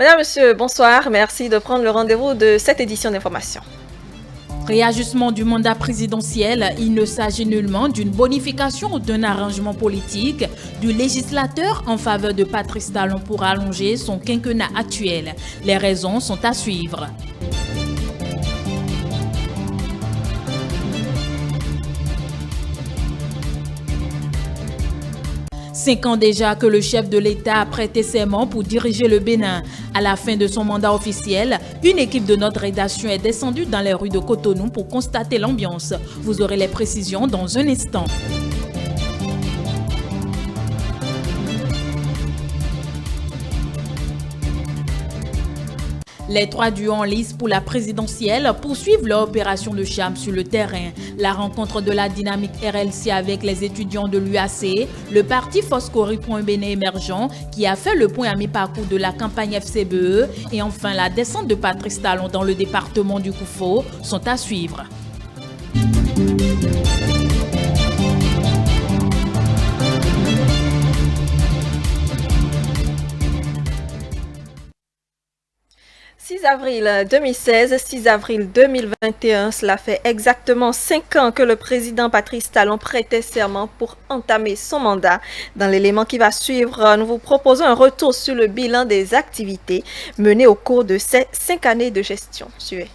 Madame, Monsieur, bonsoir. Merci de prendre le rendez-vous de cette édition d'information. Réajustement du mandat présidentiel, il ne s'agit nullement d'une bonification ou d'un arrangement politique du législateur en faveur de Patrice Talon pour allonger son quinquennat actuel. Les raisons sont à suivre. 5 ans déjà que le chef de l'État a prêté serment pour diriger le Bénin. À la fin de son mandat officiel, une équipe de notre rédaction est descendue dans les rues de Cotonou pour constater l'ambiance. Vous aurez les précisions dans un instant. Les 3 duos en lice pour la présidentielle poursuivent leur opération de charme sur le terrain. La rencontre de la dynamique RLC avec les étudiants de l'UAC, le parti Foscori pour un Bénin émergent qui a fait le point à mi-parcours de la campagne FCBE et enfin la descente de Patrice Talon dans le département du Koufo sont à suivre. « 6 avril 2016, 6 avril 2021, cela fait exactement 5 ans que le président Patrice Talon prêtait serment pour entamer son mandat. Dans l'élément qui va suivre, nous vous proposons un retour sur le bilan des activités menées au cours de ces 5 années de gestion. Suivez.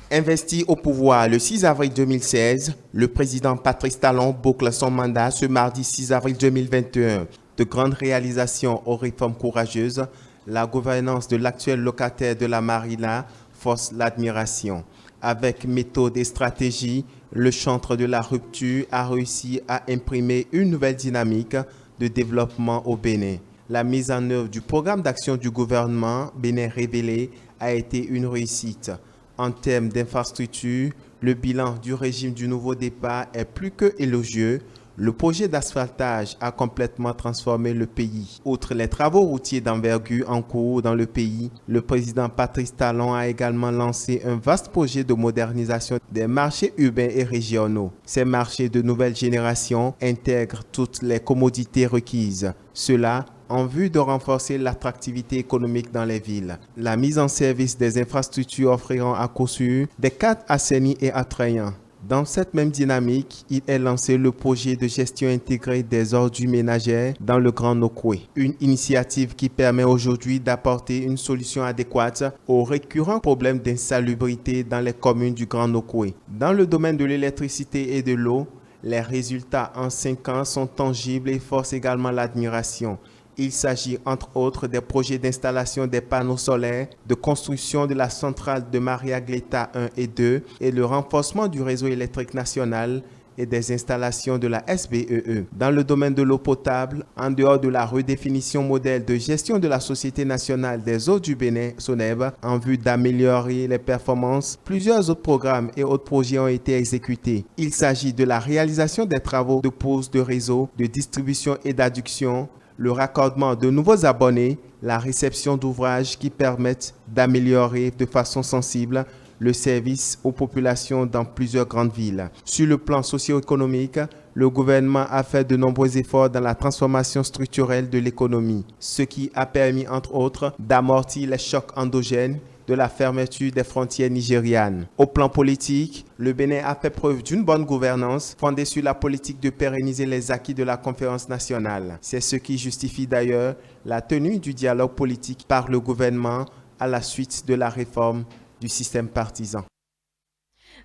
Investi au pouvoir le 6 avril 2016, le président Patrice Talon boucle son mandat ce mardi 6 avril 2021. De grandes réalisations aux réformes courageuses, la gouvernance de l'actuel locataire de la Marina force l'admiration. Avec méthode et stratégie, le chantre de la rupture a réussi à imprimer une nouvelle dynamique de développement au Bénin. La mise en œuvre du programme d'action du gouvernement Bénin Révélé a été une réussite. En termes d'infrastructure, le bilan du régime du nouveau départ est plus que élogieux. Le projet d'asphaltage a complètement transformé le pays. Outre les travaux routiers d'envergure en cours dans le pays, le président Patrice Talon a également lancé un vaste projet de modernisation des marchés urbains et régionaux. Ces marchés de nouvelle génération intègrent toutes les commodités requises. Cela en vue de renforcer l'attractivité économique dans les villes. La mise en service des infrastructures offriront à coup sûr des cadres assainis et attrayants. Dans cette même dynamique, il est lancé le projet de gestion intégrée des ordures ménagères dans le Grand Nokoué. Une initiative qui permet aujourd'hui d'apporter une solution adéquate aux récurrents problèmes d'insalubrité dans les communes du Grand Nokoué. Dans le domaine de l'électricité et de l'eau, les résultats en 5 ans sont tangibles et forcent également l'admiration. Il s'agit entre autres des projets d'installation des panneaux solaires, de construction de la centrale de Maria Gleta 1 et 2 et le renforcement du réseau électrique national et des installations de la SBEE. Dans le domaine de l'eau potable, en dehors de la redéfinition modèle de gestion de la Société nationale des eaux du Bénin, SONEB, en vue d'améliorer les performances, plusieurs autres programmes et autres projets ont été exécutés. Il s'agit de la réalisation des travaux de pose de réseau, de distribution et d'adduction, le raccordement de nouveaux abonnés, la réception d'ouvrages qui permettent d'améliorer de façon sensible le service aux populations dans plusieurs grandes villes. Sur le plan socio-économique, le gouvernement a fait de nombreux efforts dans la transformation structurelle de l'économie, ce qui a permis entre autres d'amortir les chocs endogènes de la fermeture des frontières nigérianes. Au plan politique, le Bénin a fait preuve d'une bonne gouvernance fondée sur la politique de pérenniser les acquis de la conférence nationale. C'est ce qui justifie d'ailleurs la tenue du dialogue politique par le gouvernement à la suite de la réforme du système partisan.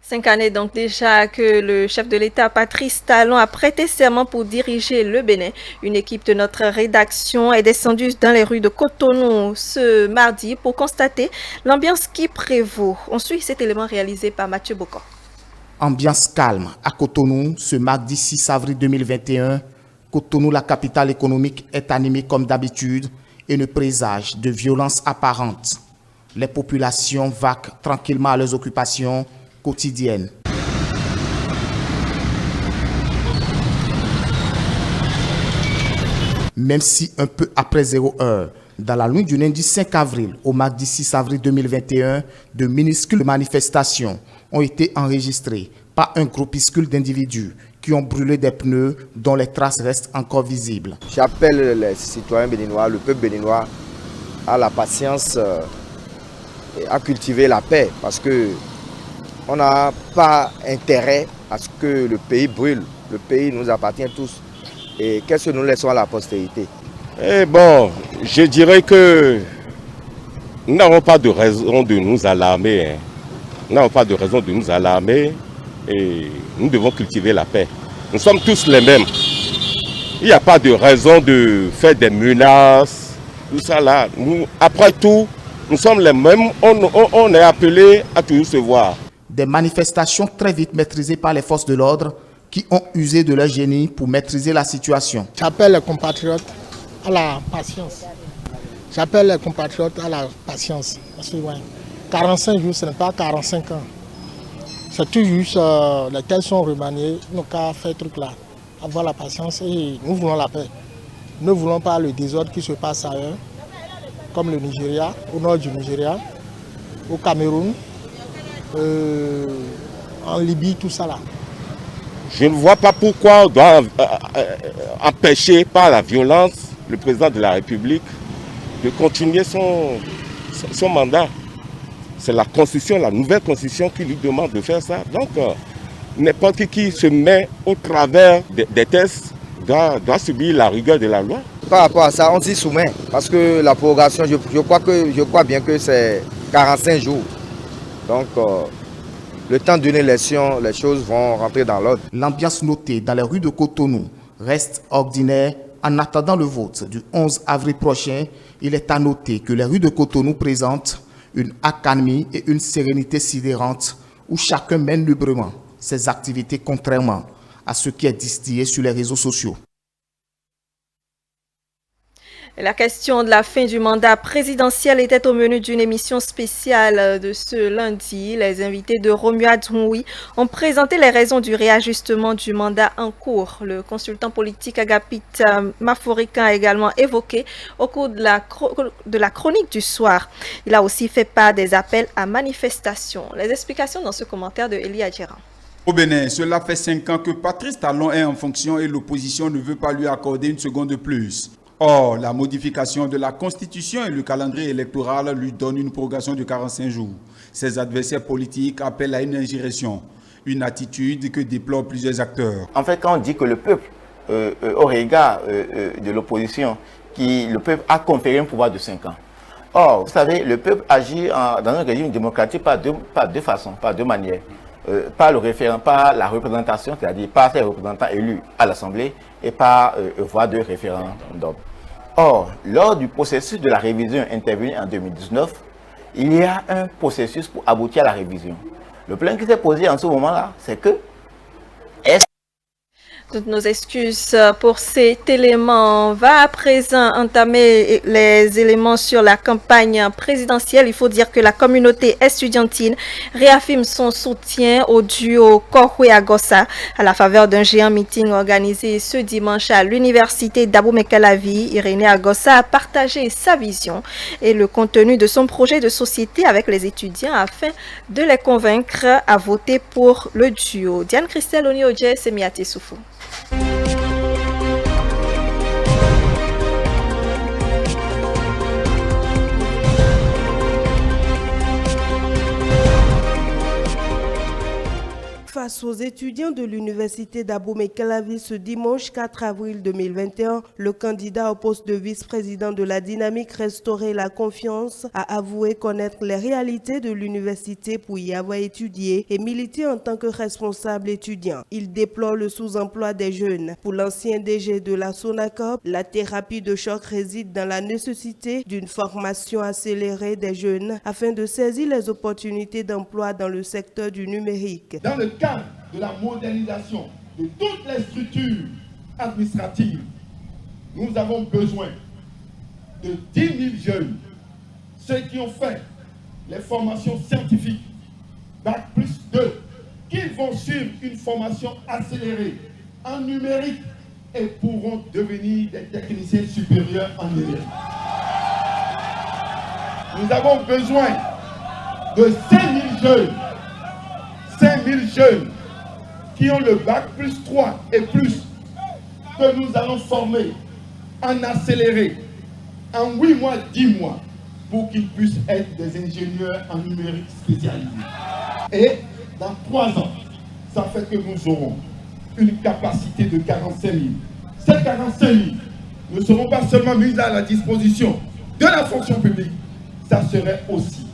5 années donc déjà que le chef de l'État Patrice Talon a prêté serment pour diriger le Bénin. Une équipe de notre rédaction est descendue dans les rues de Cotonou ce mardi pour constater l'ambiance qui prévaut. On suit cet élément réalisé par Mathieu Bocon. Ambiance calme à Cotonou ce mardi 6 avril 2021. Cotonou, la capitale économique, est animée comme d'habitude et ne présage de violence apparente. Les populations vaquent tranquillement à leurs occupations quotidienne. Même si un peu après 0 heure, dans la nuit du lundi 5 avril au mardi 6 avril 2021, de minuscules manifestations ont été enregistrées par un groupuscule d'individus qui ont brûlé des pneus dont les traces restent encore visibles. J'appelle les citoyens béninois, le peuple béninois, à la patience et à cultiver la paix, parce que on n'a pas intérêt à ce que le pays brûle. Le pays nous appartient tous. Et qu'est-ce que nous laissons à la postérité? Eh bon, je dirais que nous n'avons pas de raison de nous alarmer. Nous n'avons pas de raison de nous alarmer et nous devons cultiver la paix. Nous sommes tous les mêmes. Il n'y a pas de raison de faire des menaces, tout ça là. Après tout, nous sommes les mêmes. On est appelés à toujours se voir. Des manifestations très vite maîtrisées par les forces de l'ordre qui ont usé de leur génie pour maîtriser la situation. J'appelle les compatriotes à la patience. J'appelle les compatriotes à la patience. Parce que, 45 jours, ce n'est pas 45 ans. C'est tout juste lesquels sont remaniés, nous avons fait ce truc-là. Avoir la patience et nous voulons la paix. Nous ne voulons pas le désordre qui se passe ailleurs, comme le Nigeria, au nord du Nigeria, au Cameroun, en Libye, tout ça là. Je ne vois pas pourquoi on doit empêcher par la violence le président de la République de continuer son mandat. C'est la Constitution, la nouvelle Constitution qui lui demande de faire ça. Donc, n'importe qui se met au travers des tests doit subir la rigueur de la loi. Par rapport à ça, on s'y soumet. Parce que la prorogation, je crois bien que c'est 45 jours. Donc, le temps d'une élection, les choses vont rentrer dans l'ordre. L'ambiance notée dans les rues de Cotonou reste ordinaire. En attendant le vote du 11 avril prochain, il est à noter que les rues de Cotonou présentent une accalmie et une sérénité sidérante où chacun mène librement ses activités contrairement à ce qui est distillé sur les réseaux sociaux. La question de la fin du mandat présidentiel était au menu d'une émission spéciale de ce lundi. Les invités de Romuald Ndoui ont présenté les raisons du réajustement du mandat en cours. Le consultant politique Agapit Maforikan a également évoqué au cours de la chronique du soir. Il a aussi fait part des appels à manifestation. Les explications dans ce commentaire de Elie Adjiran. Au Bénin, cela fait 5 ans que Patrice Talon est en fonction et l'opposition ne veut pas lui accorder une seconde de plus. Or, la modification de la Constitution et le calendrier électoral lui donnent une prorogation de 45 jours. Ses adversaires politiques appellent à une ingération, une attitude que déplorent plusieurs acteurs. En fait, quand on dit que le peuple, au regard de l'opposition, le peuple a conféré un pouvoir de 5 ans. Or, vous savez, le peuple agit dans un régime démocratique par deux façons, par deux manières. Par le référendum, par la représentation, c'est-à-dire par ses représentants élus à l'Assemblée et par voie de référendum. Or, lors du processus de la révision intervenu en 2019, il y a un processus pour aboutir à la révision. Le problème qui s'est posé en ce moment-là, c'est que Toutes nos excuses pour cet élément. On va à présent entamer les éléments sur la campagne présidentielle. Il faut dire que la communauté estudiantine réaffirme son soutien au duo Korwe-Agossa à la faveur d'un géant meeting organisé ce dimanche à l'université d'Abomey-Calavi. Irénée Agossa a partagé sa vision et le contenu de son projet de société avec les étudiants afin de les convaincre à voter pour le duo. Diane Christelle Onioje, Semiate Soufou. Face aux étudiants de l'université d'Abomey-Calavi ce dimanche 4 avril 2021, le candidat au poste de vice-président de la dynamique Restaurer la confiance a avoué connaître les réalités de l'université pour y avoir étudié et milité en tant que responsable étudiant. Il déplore le sous-emploi des jeunes. Pour l'ancien DG de la SONACOP, la thérapie de choc réside dans la nécessité d'une formation accélérée des jeunes afin de saisir les opportunités d'emploi dans le secteur du numérique. Dans le cadre de la modernisation de toutes les structures administratives, nous avons besoin de 10 000 jeunes, ceux qui ont fait les formations scientifiques, Bac plus 2, qui vont suivre une formation accélérée en numérique et pourront devenir des techniciens supérieurs en numérique. Nous avons besoin de 5 000 jeunes, 5 000 jeunes qui ont le Bac plus 3 et plus, que nous allons former en accéléré, en 8 mois, 10 mois, pour qu'ils puissent être des ingénieurs en numérique spécialisés. Et dans 3 ans, ça fait que nous aurons une capacité de 45 000. Ces 45 000 ne seront pas seulement mises à la disposition de la fonction publique, ça serait aussi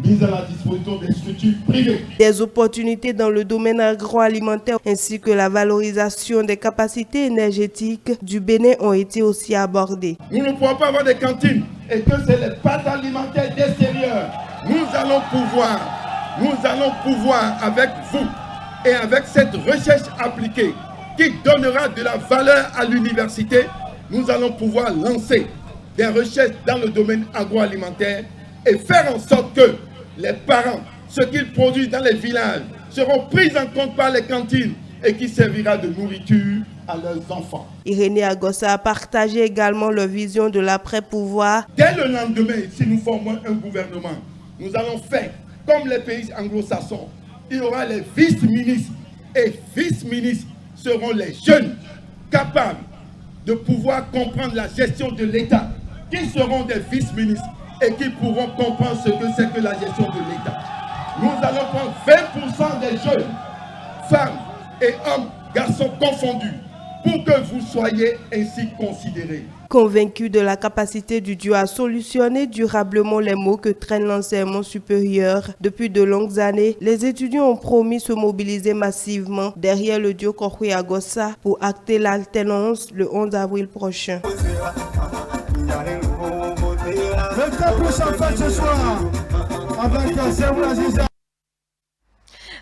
mise à la disposition des structures privées. Des opportunités dans le domaine agroalimentaire ainsi que la valorisation des capacités énergétiques du Bénin ont été aussi abordées. Nous ne pouvons pas avoir des cantines et que c'est les pâtes alimentaires d'extérieur. Nous allons pouvoir avec vous et avec cette recherche appliquée qui donnera de la valeur à l'université, nous allons pouvoir lancer des recherches dans le domaine agroalimentaire et faire en sorte que les parents, ce qu'ils produisent dans les villages, seront pris en compte par les cantines et qui servira de nourriture à leurs enfants. Irénée Agossa a partagé également leur vision de l'après-pouvoir. Dès le lendemain, si nous formons un gouvernement, nous allons faire comme les pays anglo-saxons. Il y aura les vice-ministres et vice-ministres seront les jeunes capables de pouvoir comprendre la gestion de l'État, qui seront des vice-ministres et qui pourront comprendre ce que c'est que la gestion de l'État. Nous allons prendre 20% des jeunes, femmes et hommes, garçons confondus, pour que vous soyez ainsi considérés. Convaincus de la capacité du duo à solutionner durablement les maux que traîne l'enseignement supérieur depuis de longues années, les étudiants ont promis se mobiliser massivement derrière le duo Korhui Agossa pour acter l'alternance le 11 avril prochain.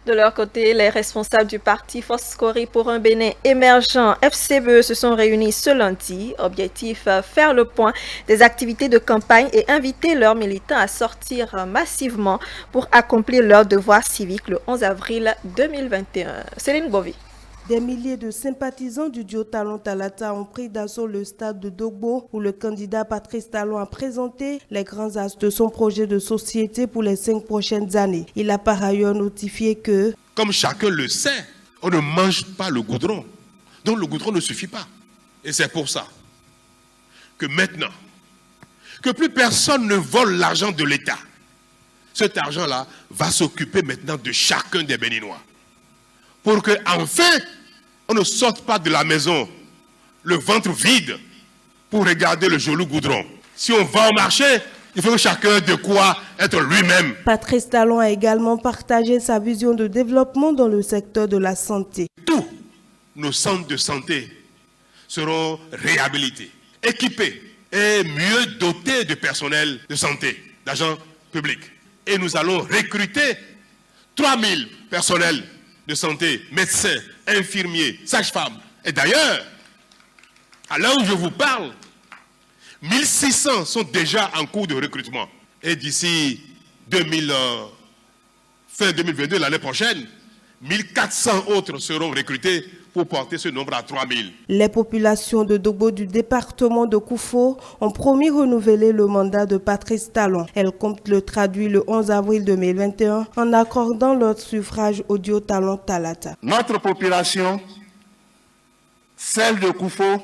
De leur côté, les responsables du parti Foscori pour un Bénin émergent FCBE se sont réunis ce lundi. Objectif, faire le point des activités de campagne et inviter leurs militants à sortir massivement pour accomplir leur devoir civique le 11 avril 2021. Céline Bovi. Des milliers de sympathisants du duo Talon Talata ont pris d'assaut le stade de Dogbo où le candidat Patrice Talon a présenté les grands axes de son projet de société pour les 5 prochaines années. Il a par ailleurs notifié que, comme chacun le sait, on ne mange pas le goudron. Donc le goudron ne suffit pas. Et c'est pour ça que maintenant, que plus personne ne vole l'argent de l'État, cet argent-là va s'occuper maintenant de chacun des Béninois. Pour que enfin, on ne sorte pas de la maison le ventre vide pour regarder le joli goudron. Si on va au marché, il faut que chacun ait de quoi être lui-même. Patrice Talon a également partagé sa vision de développement dans le secteur de la santé. Tous nos centres de santé seront réhabilités, équipés et mieux dotés de personnel de santé, d'agents publics. Et nous allons recruter 3000 personnels de santé, médecins, infirmiers, sages-femmes. Et d'ailleurs, à l'heure où je vous parle, 1600 sont déjà en cours de recrutement. Et d'ici fin 2022, l'année prochaine, 1400 autres seront recrutés pour porter ce nombre à 3000. Les populations de Dogbo du département de Koufo ont promis renouveler le mandat de Patrice Talon. Elles comptent le traduire le 11 avril 2021 en accordant leur suffrage au duo Talon Talata. Notre population, celle de Koufo,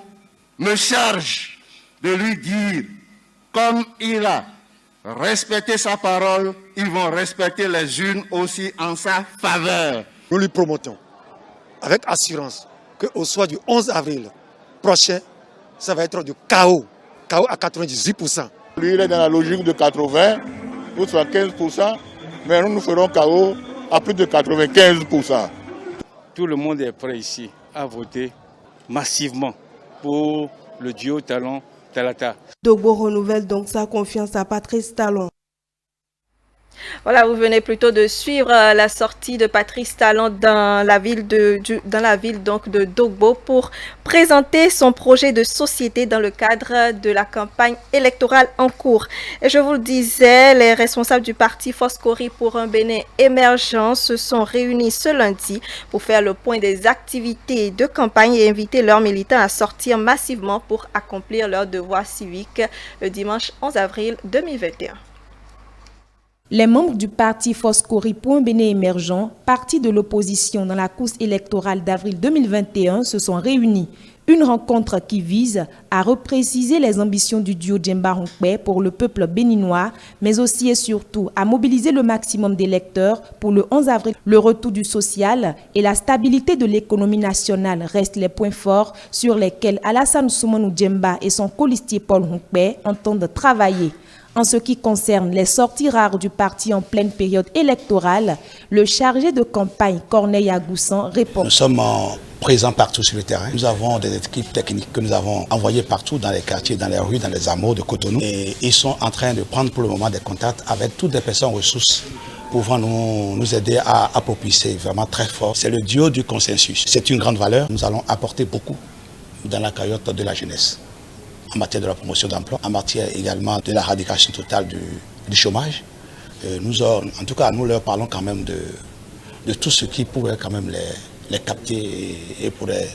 me charge de lui dire, comme il a respecté sa parole, ils vont respecter les unes aussi en sa faveur. Nous lui promettons avec assurance qu'au soir du 11 avril prochain, ça va être du chaos à 98%. Lui, il est dans la logique de 80, nous sommes à 15%, mais nous ferons chaos à plus de 95%. Tout le monde est prêt ici à voter massivement pour le duo Talon Talata. Dogbo renouvelle donc sa confiance à Patrice Talon. Voilà, vous venez plutôt de suivre la sortie de Patrice Talon dans la ville de Dogbo pour présenter son projet de société dans le cadre de la campagne électorale en cours. Et je vous le disais, les responsables du parti Foscori pour un Bénin émergent se sont réunis ce lundi pour faire le point des activités de campagne et inviter leurs militants à sortir massivement pour accomplir leur devoir civique le dimanche 11 avril 2021. Les membres du parti Foscori.Bénin émergent, parti de l'opposition dans la course électorale d'avril 2021, se sont réunis. Une rencontre qui vise à repréciser les ambitions du duo Djemba Honkpe pour le peuple béninois, mais aussi et surtout à mobiliser le maximum d'électeurs pour le 11 avril. Le retour du social et la stabilité de l'économie nationale restent les points forts sur lesquels Alassane Soumanou Djemba et son colistier Paul Honkpe entendent travailler. En ce qui concerne les sorties rares du parti en pleine période électorale, le chargé de campagne Corneille Agoussan répond. Nous sommes présents partout sur le terrain. Nous avons des équipes techniques que nous avons envoyées partout dans les quartiers, dans les rues, dans les hameaux de Cotonou. Et ils sont en train de prendre pour le moment des contacts avec toutes les personnes ressources pouvant nous aider à propulser vraiment très fort. C'est le duo du consensus. C'est une grande valeur. Nous allons apporter beaucoup dans la cagnotte de la jeunesse, en matière de la promotion d'emploi, en matière également de l'éradication totale du chômage. En tout cas, nous leur parlons quand même de tout ce qui pourrait quand même les capter et pourrait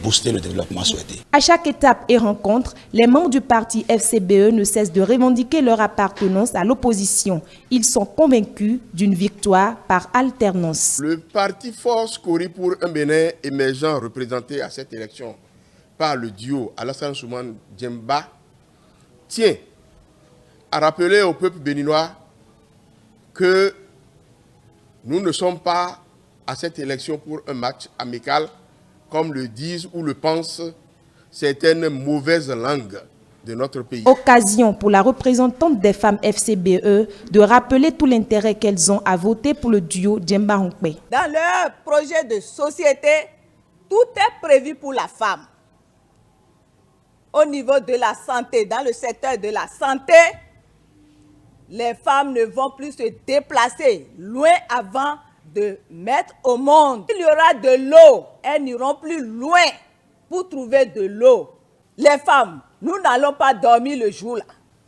booster le développement souhaité. À chaque étape et rencontre, les membres du parti FCBE ne cessent de revendiquer leur appartenance à l'opposition. Ils sont convaincus d'une victoire par alternance. Le parti Foscori pour un Bénin émergent représenté à cette élection par le duo Alassane Soumanou Djemba tient à rappeler au peuple béninois que nous ne sommes pas à cette élection pour un match amical, comme le disent ou le pensent certaines mauvaises langues de notre pays. Occasion pour la représentante des femmes FCBE de rappeler tout l'intérêt qu'elles ont à voter pour le duo Djemba Honkpe. Dans leur projet de société, tout est prévu pour la femme. Au niveau de la santé, dans le secteur de la santé, les femmes ne vont plus se déplacer loin avant de mettre au monde. Il y aura de l'eau, elles n'iront plus loin pour trouver de l'eau. Les femmes, nous n'allons pas dormir le jour-là.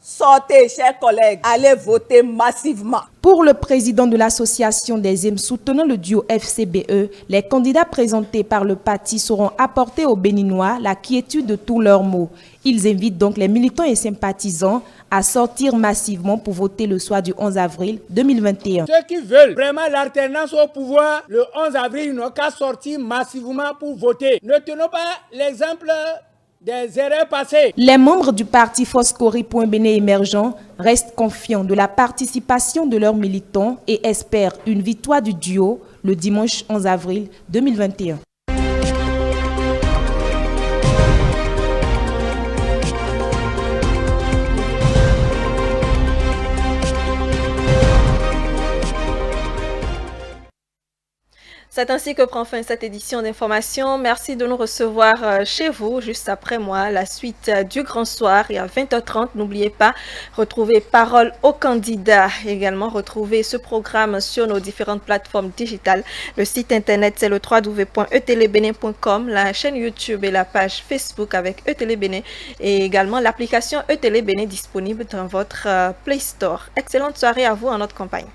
Sortez, chers collègues, allez voter massivement. Pour le président de l'association des IM soutenant le duo FCBE, les candidats présentés par le parti sauront apporter aux Béninois la quiétude de tous leurs maux. Ils invitent donc les militants et sympathisants à sortir massivement pour voter le soir du 11 avril 2021. Ceux qui veulent vraiment l'alternance au pouvoir, le 11 avril, ils n'ont qu'à sortir massivement pour voter. Ne tenons pas l'exemple des erreurs passées. Les membres du parti Foscori.Bénin émergent restent confiants de la participation de leurs militants et espèrent une victoire du duo le dimanche 11 avril 2021. C'est ainsi que prend fin cette édition d'information. Merci de nous recevoir chez vous. Juste après moi, la suite du Grand Soir et à 20h30. N'oubliez pas, retrouvez Parole aux candidats. Également, retrouvez ce programme sur nos différentes plateformes digitales. Le site internet, c'est le www.etelebénin.com, la chaîne YouTube et la page Facebook avec Etelebénin et également l'application Etelebénin disponible dans votre Play Store. Excellente soirée à vous en notre campagne.